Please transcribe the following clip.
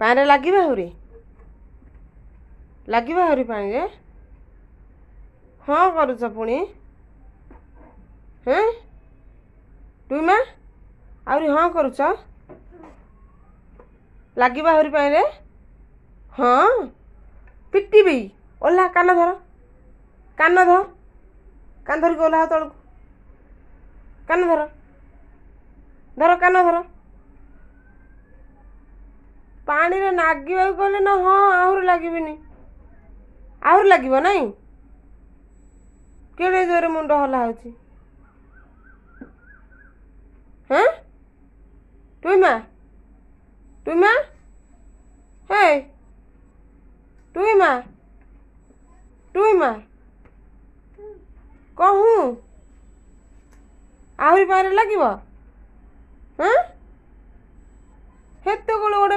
ପାଣିରେ ଲାଗିବା ଆହୁରି ପାଣିରେ ହଁ କରୁଛ ପୁଣି ହେଁ ଟୁଇମା ଆହୁରି ହଁ କରୁଛ ଲାଗିବା ଆହୁରି ପାଣିରେ ହଁ ପିଟିବି ଓହ୍ଲା କାନ ଧର ଧରିକି ଓହ୍ଲା ତଳକୁ କାନ ଧର କାନ ଧର ପାଣିରେ ନାଗିବାକୁ କହିଲେ ନା ହଁ ଆହୁରି ଲାଗିବ ନାଇଁ କେଡ଼େ ଜୋରେ ମୁଣ୍ଡ ହଲା ହେଉଛି ହେଁ ଟୁଇମା ହେ ଟୁଇମା କହୁ ଆହୁରି ପାଣିରେ ଲାଗିବ ହେଁ ହେତେବେଳେ ଗୋଟେ